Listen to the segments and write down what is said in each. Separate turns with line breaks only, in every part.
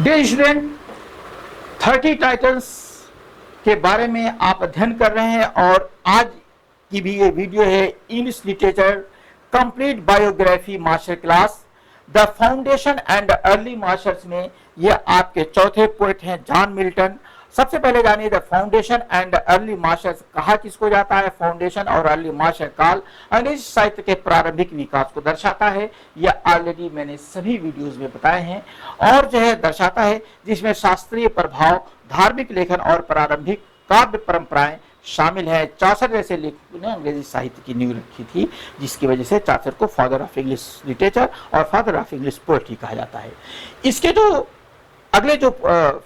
Dear student, 30 titles के बारे में आप अध्ययन कर रहे हैं और आज की भी ये वीडियो है English literature complete biography master class the foundation and early masters में ये आपके चौथे पोएट हैं जॉन मिल्टन। सबसे पहले जानिए the foundation and early masters कहा किसको जाता है। फाउंडेशन और अर्ली मास्टर काल अंग्रेजी साहित्य के प्रारंभिक विकास को दर्शाता है। यह ऑलरेडी मैंने सभी वीडियोस में बताए हैं और जो है दर्शाता है जिसमें शास्त्रीय प्रभाव, धार्मिक लेखन और प्रारंभिक काव्य परंपराएं शामिल है। चासर जैसे लेखकों ने अंग्रेजी साहित्य की नींव रखी थी, जिसकी वजह से चासर को फादर ऑफ इंग्लिश लिटरेचर और फादर ऑफ इंग्लिश पोएट्री कहा जाता है। इसके जो अगले जो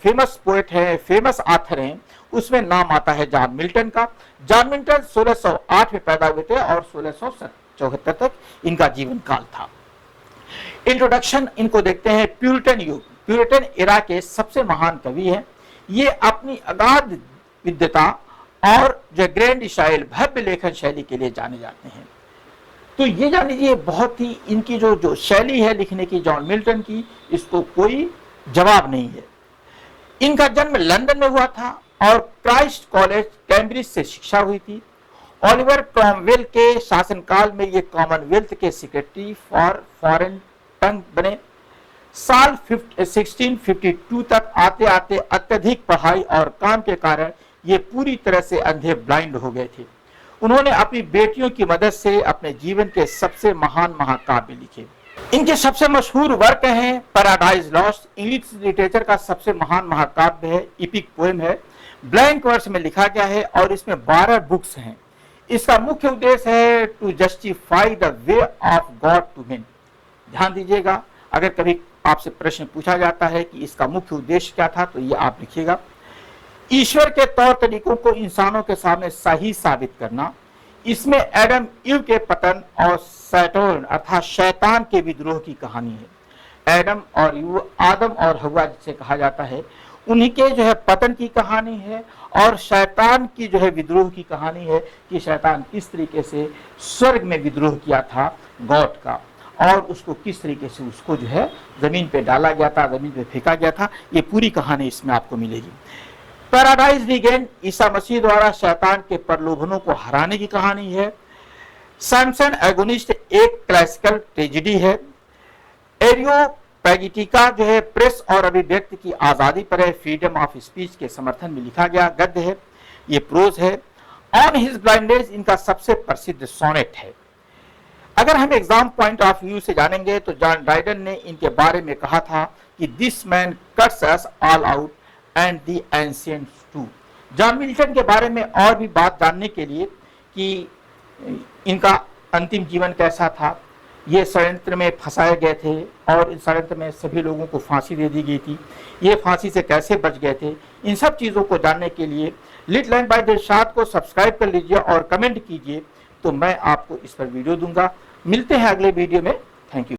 फेमस पोएट है, फेमस ऑथर हैं, उसमें नाम आता है जॉन मिल्टन का। जॉन मिल्टन 1608 में पैदा हुए थे और 1674 तक इनका जीवन काल था। इंट्रोडक्शन इनको देखते हैं। प्यूरिटन युग, प्यूरिटन एरा के सबसे महान कवि हैं। ये अपनी अगाध विद्वता और जो ग्रैंड स्टाइल, भव्य लेखन शैली के लिए जाने जाते हैं। तो ये जान लीजिए बहुत ही इनकी जो शैली है लिखने की जॉन मिल्टन की, इसको कोई जवाब नहीं है। इनका जन्म लंदन में हुआ था और क्राइस्ट कॉलेज कैम्ब्रिज से शिक्षा हुई थी। ओलिवर क्रॉमवेल के शासनकाल में ये कॉमनवेल्थ के सेक्रेटरी फॉर फॉरेन टंग बने। साल 1652 तक आते आते अत्यधिक पढ़ाई और काम के कारण ये पूरी तरह से अंधे ब्लाइंड हो गए थे। उन्होंने अपनी बेटियों की मदद से अपने जीवन के सबसे महान महाकाव्य लिखे। इनके सबसे मशहूर वर्क हैं पैराडाइज लॉस्ट, इंग्लिश लिटरेचर का सबसे महान महाकाव्य है, इपिक पोएम है, ब्लैंक वर्स में लिखा गया है और इसमें 12 बुक्स हैं। इसका मुख्य उद्देश्य है to justify the way of God to men. ध्यान दीजिएगा, अगर कभी आपसे प्रश्न पूछा जाता है कि इसका मुख्य उद्देश्य क्या था तो ये आप लिखिएगा। ईश्वर के तौर तरीकों को इंसानों के सामने सही साबित करना। इसमें एडम ईव के पतन और सैटर्न अर्थात शैतान के विद्रोह की कहानी है। एडम और ईव, आदम और हव्वा जिसे कहा जाता है, उन्हीं के जो है पतन की कहानी है और शैतान की जो है विद्रोह की कहानी है कि शैतान किस तरीके से स्वर्ग में विद्रोह किया था गॉड का और उसको किस तरीके से उसको जो है जमीन पे डाला गया था, जमीन पे फेंका गया था। ये पूरी कहानी इसमें आपको मिलेगी। पैराडाइज रिगेन ईसा मसीह द्वारा शैतान के प्रलोभनों को हराने की कहानी है। सैमसन एगोनिस्ट एक क्लासिकल ट्रेजेडी है। एरियोपैगिटिका जो है प्रेस और अभिव्यक्ति की आजादी पर है, फ्रीडम ऑफ स्पीच के समर्थन में लिखा गया गद्य है। ये प्रोज है। ऑन हिज ब्लाइंडनेस इनका सबसे प्रसिद्ध सोनेट है। अगर हम एग्जाम पॉइंट ऑफ व्यू से जानेंगे तो जॉन ड्राइडन ने इनके बारे में कहा था कि this man cuts us all out and the ancients too. John Milton के बारे में और भी बात जानने के लिए कि इनका अंतिम जीवन कैसा था, ये षड्यंत्र में फंसाए गए थे और इस षड्यंत्र में सभी लोगों को फांसी दे दी गई थी, ये फांसी से कैसे बच गए थे, इन सब चीज़ों को जानने के लिए लिट लर्न बाय दिलशाद को सब्सक्राइब कर लीजिए और कमेंट कीजिए, तो मैं आपको इस पर वीडियो दूंगा। मिलते हैं अगले वीडियो में। Thank you.